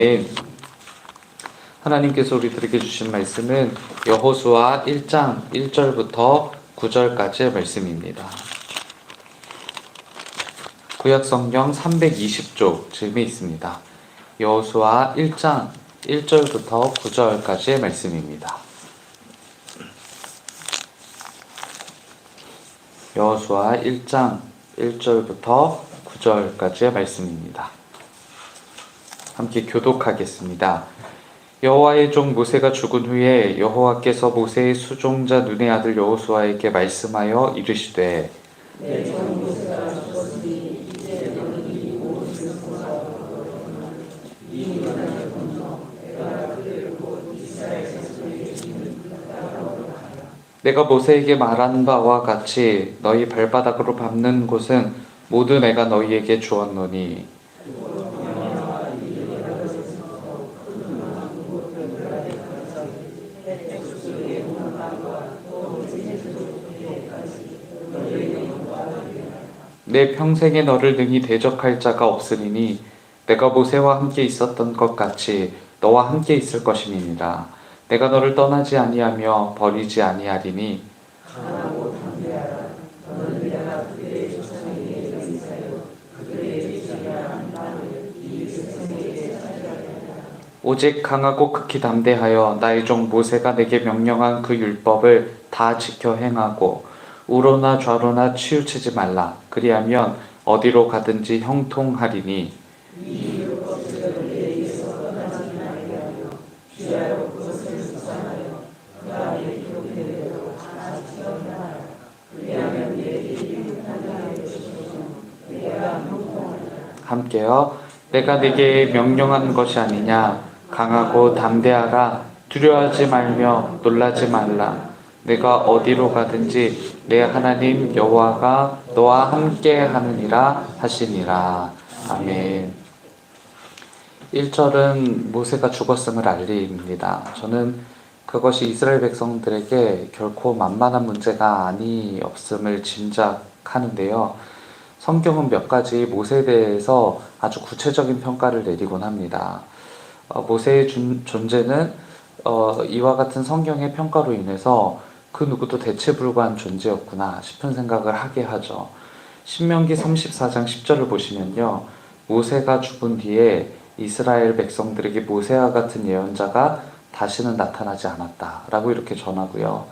네, 하나님께서 우리들에게 주신 말씀은 여호수아 1장 1절부터 9절까지의 말씀입니다. 구약성경 320쪽쯤에 있습니다. 여호수아 1장 1절부터 9절까지의 말씀입니다. 여호수아 1장 1절부터 9절까지의 말씀입니다. 함께 교독하겠습니다. 여호와의 종 모세가 죽은 후에 여호와께서 모세의 수종자 눈의 아들 여호수아에게 말씀하여 이르시되 내 종 모세가 죽었으니 이제 너는 이 모든 백성과 이 민족을 건너 내가 그들을 곧 이스라엘 자손에게 주는 땅으로 가라. 내가 모세에게 말한 바와 같이 너희 발바닥으로 밟는 곳은 모두 내가 너희에게 주었노니 내 평생에 너를 능히 대적할 자가 없으리니 내가 모세와 함께 있었던 것 같이 너와 함께 있을 것임이니라. 내가 너를 떠나지 아니하며 버리지 아니하리니 강하고 담대하라. 너는 내가 그들의 조상에게 맹세하여 그들에게 주리라 한 땅을 이 백성에게 차지하리라. 오직 강하고 극히 담대하여 나의 종 모세가 내게 명령한 그 율법을 다 지켜 행하고 우로나 좌로나 치우치지 말라. 그리하면 어디로 가든지 형통하리니 이 율법들을 내게서 떠나지 말게 하며 귀하여 그것을 묵상하여 그 안에 기록된 대로 다 지켜 행하라. 그리하면 내 일이 하나님의 것이며 내가 형통하리라. 함께요. 내가 네게 명령한 것이 아니냐. 강하고 담대하라. 두려워하지 말며 놀라지 말라. 내가 어디로 가든지 내 하나님 여호와가 너와 함께 하느니라 하시니라. 아멘. 1절은 모세가 죽었음을 알립니다. 저는 그것이 이스라엘 백성들에게 결코 만만한 문제가 아니었음을 짐작하는데요. 성경은 몇 가지 모세에 대해서 아주 구체적인 평가를 내리곤 합니다. 모세의 존재는 이와 같은 성경의 평가로 인해서 그 누구도 대체 불가한 존재였구나 싶은 생각을 하게 하죠. 신명기 34장 10절을 보시면요. 모세가 죽은 뒤에 이스라엘 백성들에게 모세와 같은 예언자가 다시는 나타나지 않았다 라고 이렇게 전하고요.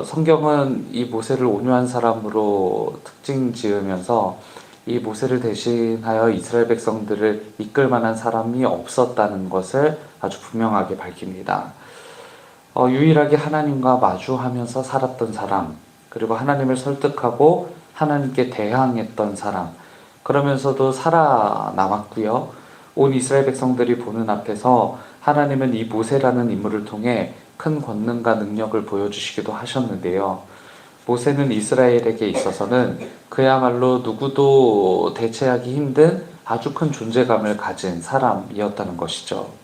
성경은 이 모세를 온유한 사람으로 특징 지으면서 이 모세를 대신하여 이스라엘 백성들을 이끌 만한 사람이 없었다는 것을 아주 분명하게 밝힙니다. 유일하게 하나님과 마주하면서 살았던 사람, 그리고 하나님을 설득하고 하나님께 대항했던 사람, 그러면서도 살아남았고요. 온 이스라엘 백성들이 보는 앞에서 하나님은 이 모세라는 인물을 통해 큰 권능과 능력을 보여주시기도 하셨는데요. 모세는 이스라엘에게 있어서는 그야말로 누구도 대체하기 힘든 아주 큰 존재감을 가진 사람이었다는 것이죠.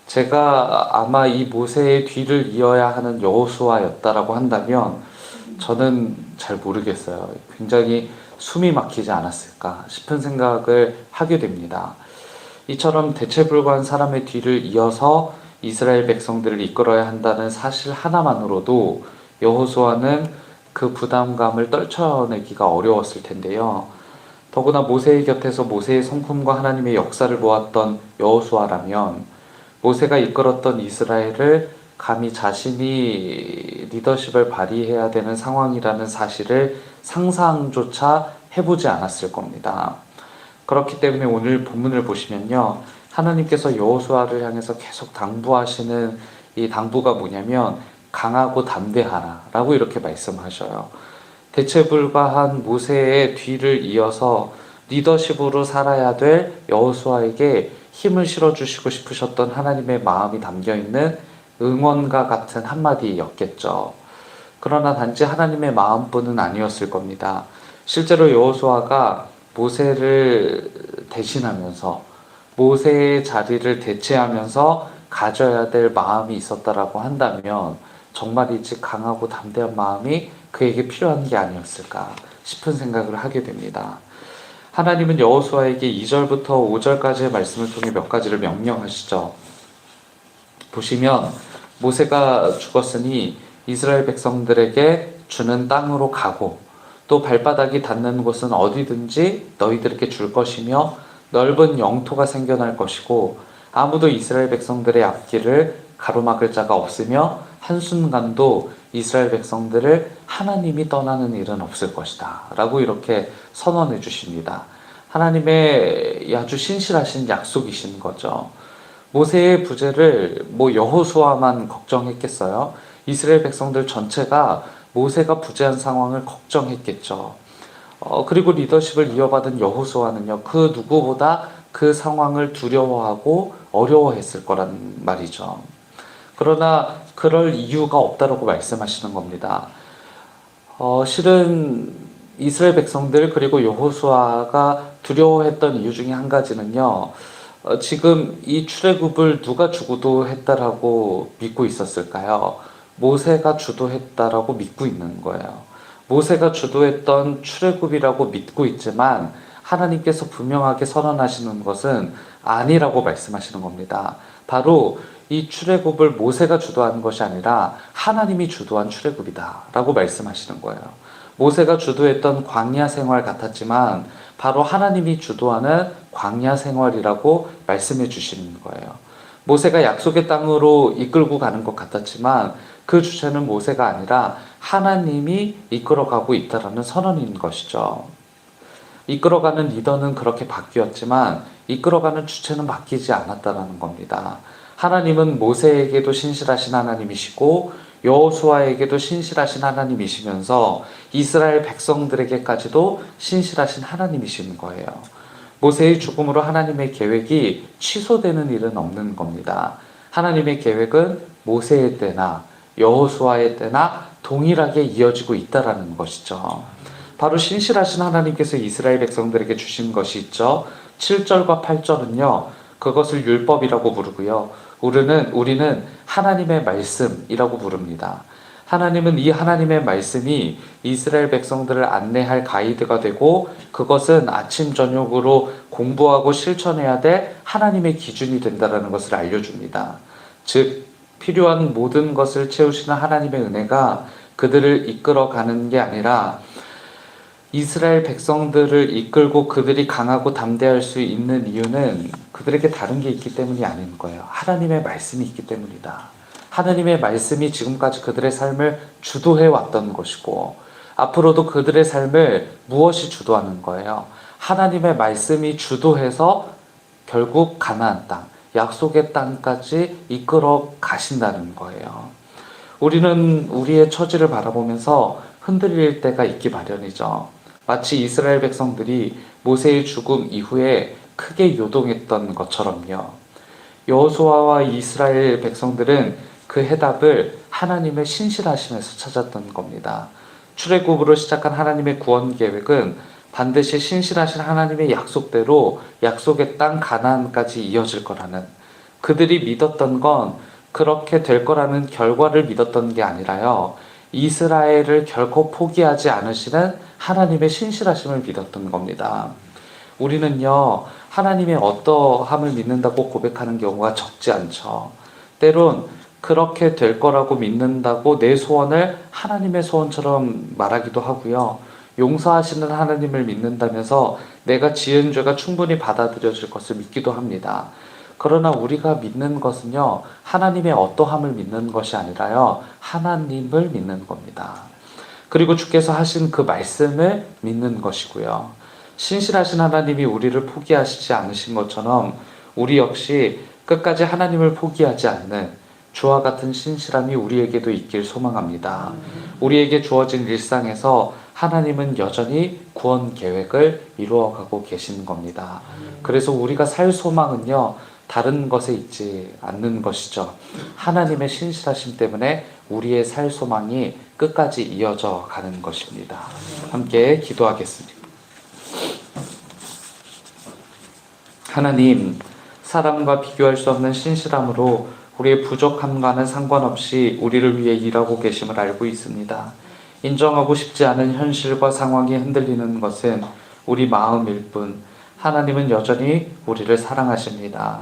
제가 아마 이 모세의 뒤를 이어야 하는 여호수아였다라고 한다면 저는 잘 모르겠어요. 굉장히 숨이 막히지 않았을까 싶은 생각을 하게 됩니다. 이처럼 대체 불가한 사람의 뒤를 이어서 이스라엘 백성들을 이끌어야 한다는 사실 하나만으로도 여호수아는 그 부담감을 떨쳐내기가 어려웠을 텐데요. 더구나 모세의 곁에서 모세의 성품과 하나님의 역사를 보았던 여호수아라면 모세가 이끌었던 이스라엘을 감히 자신이 리더십을 발휘해야 되는 상황이라는 사실을 상상조차 해보지 않았을 겁니다. 그렇기 때문에 오늘 본문을 보시면요. 하나님께서 여호수아를 향해서 계속 당부하시는 이 당부가 뭐냐면 강하고 담대하라 라고 이렇게 말씀하셔요. 대체 불가한 모세의 뒤를 이어서 리더십으로 살아야 될 여호수아에게 힘을 실어주시고 싶으셨던 하나님의 마음이 담겨있는 응원과 같은 한마디였겠죠. 그러나 단지 하나님의 마음뿐은 아니었을 겁니다. 실제로 여호수아가 모세를 대신하면서 모세의 자리를 대체하면서 가져야 될 마음이 있었다라고 한다면 정말이지 강하고 담대한 마음이 그에게 필요한 게 아니었을까 싶은 생각을 하게 됩니다. 하나님은 여호수아에게 2절부터 5절까지의 말씀을 통해 몇 가지를 명령하시죠. 보시면 모세가 죽었으니 이스라엘 백성들에게 주는 땅으로 가고 또 발바닥이 닿는 곳은 어디든지 너희들에게 줄 것이며 넓은 영토가 생겨날 것이고 아무도 이스라엘 백성들의 앞길을 가로막을 자가 없으며 한순간도 이스라엘 백성들을 하나님이 떠나는 일은 없을 것이다 라고 이렇게 선언해 주십니다. 하나님의 아주 신실하신 약속이신 거죠. 모세의 부재를 여호수아만 걱정했겠어요? 이스라엘 백성들 전체가 모세가 부재한 상황을 걱정했겠죠. 그리고 리더십을 이어받은 여호수아는요, 그 누구보다 그 상황을 두려워하고 어려워했을 거란 말이죠. 그러나 그럴 이유가 없다라고 말씀하시는 겁니다. 실은 이스라엘 백성들 그리고 여호수아가 두려워했던 이유 중에 한 가지는요, 지금 이 출애굽을 누가 주도했다라고 믿고 있었을까요? 모세가 주도했다라고 믿고 있는 거예요. 모세가 주도했던 출애굽이라고 믿고 있지만 하나님께서 분명하게 선언하시는 것은 아니라고 말씀하시는 겁니다. 바로 이 출애굽을 모세가 주도한 것이 아니라 하나님이 주도한 출애굽이다라고 말씀하시는 거예요. 모세가 주도했던 광야 생활 같았지만 바로 하나님이 주도하는 광야 생활이라고 말씀해 주시는 거예요. 모세가 약속의 땅으로 이끌고 가는 것 같았지만 그 주체는 모세가 아니라 하나님이 이끌어가고 있다라는 선언인 것이죠. 이끌어가는 리더는 그렇게 바뀌었지만 이끌어가는 주체는 바뀌지 않았다라는 겁니다. 하나님은 모세에게도 신실하신 하나님이시고 여호수아에게도 신실하신 하나님이시면서 이스라엘 백성들에게까지도 신실하신 하나님이신 거예요. 모세의 죽음으로 하나님의 계획이 취소되는 일은 없는 겁니다. 하나님의 계획은 모세의 때나 여호수아의 때나 동일하게 이어지고 있다라는 것이죠. 바로 신실하신 하나님께서 이스라엘 백성들에게 주신 것이 있죠. 7절과 8절은요. 그것을 율법이라고 부르고요. 우리는 하나님의 말씀이라고 부릅니다. 하나님은 이 하나님의 말씀이 이스라엘 백성들을 안내할 가이드가 되고 그것은 아침 저녁으로 공부하고 실천해야 될 하나님의 기준이 된다는 것을 알려줍니다. 즉 필요한 모든 것을 채우시는 하나님의 은혜가 그들을 이끌어가는 게 아니라 이스라엘 백성들을 이끌고 그들이 강하고 담대할 수 있는 이유는 그들에게 다른 게 있기 때문이 아닌 거예요. 하나님의 말씀이 있기 때문이다. 하나님의 말씀이 지금까지 그들의 삶을 주도해 왔던 것이고 앞으로도 그들의 삶을 무엇이 주도하는 거예요? 하나님의 말씀이 주도해서 결국 가나안 땅, 약속의 땅까지 이끌어 가신다는 거예요. 우리는 우리의 처지를 바라보면서 흔들릴 때가 있기 마련이죠. 마치 이스라엘 백성들이 모세의 죽음 이후에 크게 요동했던 것처럼요. 여호수아와 이스라엘 백성들은 그 해답을 하나님의 신실하심에서 찾았던 겁니다. 출애굽으로 시작한 하나님의 구원 계획은 반드시 신실하신 하나님의 약속대로 약속의 땅 가나안까지 이어질 거라는, 그들이 믿었던 건 그렇게 될 거라는 결과를 믿었던 게 아니라요, 이스라엘을 결코 포기하지 않으시는 하나님의 신실하심을 믿었던 겁니다. 우리는요, 하나님의 어떠함을 믿는다고 고백하는 경우가 적지 않죠. 때론 그렇게 될 거라고 믿는다고 내 소원을 하나님의 소원처럼 말하기도 하고요. 용서하시는 하나님을 믿는다면서 내가 지은 죄가 충분히 받아들여질 것을 믿기도 합니다. 그러나 우리가 믿는 것은요, 하나님의 어떠함을 믿는 것이 아니라요, 하나님을 믿는 겁니다. 그리고 주께서 하신 그 말씀을 믿는 것이고요. 신실하신 하나님이 우리를 포기하시지 않으신 것처럼 우리 역시 끝까지 하나님을 포기하지 않는 주와 같은 신실함이 우리에게도 있길 소망합니다. 우리에게 주어진 일상에서 하나님은 여전히 구원 계획을 이루어가고 계시는 겁니다. 그래서 우리가 살 소망은요, 다른 것에 있지 않는 것이죠. 하나님의 신실하심 때문에 우리의 살 소망이 끝까지 이어져 가는 것입니다. 함께 기도하겠습니다. 하나님, 사람과 비교할 수 없는 신실함으로 우리의 부족함과는 상관없이 우리를 위해 일하고 계심을 알고 있습니다. 인정하고 싶지 않은 현실과 상황이 흔들리는 것은 우리 마음일 뿐 하나님은 여전히 우리를 사랑하십니다.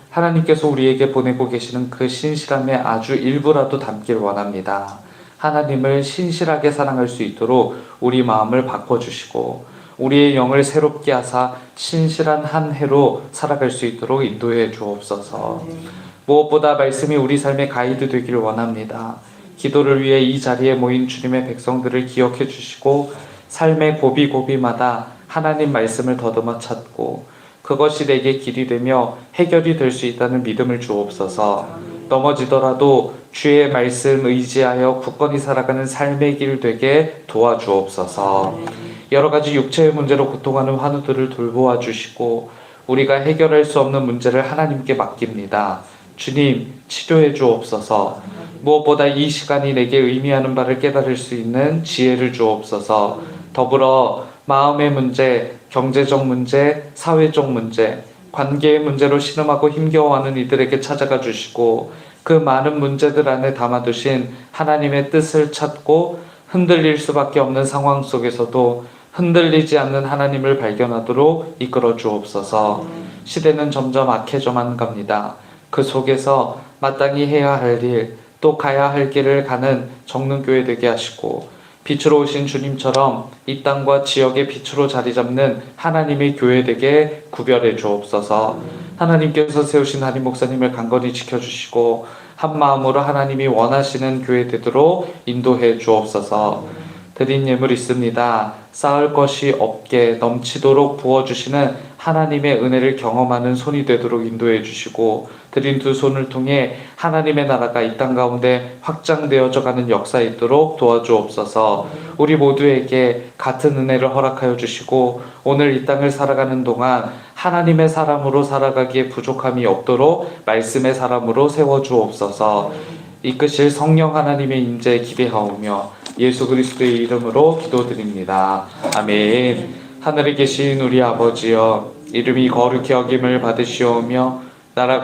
하나님께서 우리에게 보내고 계시는 그 신실함의 아주 일부라도 담길 원합니다. 하나님을 신실하게 사랑할 수 있도록 우리 마음을 바꿔주시고 우리의 영을 새롭게 하사 신실한 한 해로 살아갈 수 있도록 인도해 주옵소서. 무엇보다 말씀이 우리 삶의 가이드 되기를 원합니다. 기도를 위해 이 자리에 모인 주님의 백성들을 기억해 주시고 삶의 고비고비마다 하나님 말씀을 더듬어 찾고 그것이 내게 길이 되며 해결이 될 수 있다는 믿음을 주옵소서. 넘어지더라도 주의 말씀 의지하여 굳건히 살아가는 삶의 길 되게 도와주옵소서. 여러 가지 육체의 문제로 고통하는 환우들을 돌보아 주시고 우리가 해결할 수 없는 문제를 하나님께 맡깁니다. 주님, 치료해 주옵소서. 무엇보다 이 시간이 내게 의미하는 바를 깨달을 수 있는 지혜를 주옵소서. 더불어 마음의 문제, 경제적 문제, 사회적 문제, 관계의 문제로 신음하고 힘겨워하는 이들에게 찾아가 주시고 그 많은 문제들 안에 담아두신 하나님의 뜻을 찾고 흔들릴 수밖에 없는 상황 속에서도 흔들리지 않는 하나님을 발견하도록 이끌어 주옵소서. 시대는 점점 악해져만 갑니다. 그 속에서 마땅히 해야 할 일, 또 가야 할 길을 가는 정능교회 되게 하시고 빛으로 오신 주님처럼 이 땅과 지역의 빛으로 자리 잡는 하나님의 교회 되게 구별해 주옵소서. 하나님께서 세우신 한임 목사님을 강건히 지켜주시고 한 마음으로 하나님이 원하시는 교회 되도록 인도해 주옵소서. 드린 예물 있습니다. 쌓을 것이 없게 넘치도록 부어주시는 하나님의 은혜를 경험하는 손이 되도록 인도해 주시고 드린 두 손을 통해 하나님의 나라가 이 땅 가운데 확장되어져 가는 역사 있도록 도와주옵소서. 우리 모두에게 같은 은혜를 허락하여 주시고 오늘 이 땅을 살아가는 동안 하나님의 사람으로 살아가기에 부족함이 없도록 말씀의 사람으로 세워주옵소서. 이끄실 성령 하나님의 임재에 기대하오며 예수 그리스도의 이름으로 기도드립니다. 아멘. 하늘에 계신 우리 아버지여, 이름이 거룩히 여김을 받으시오며 나라가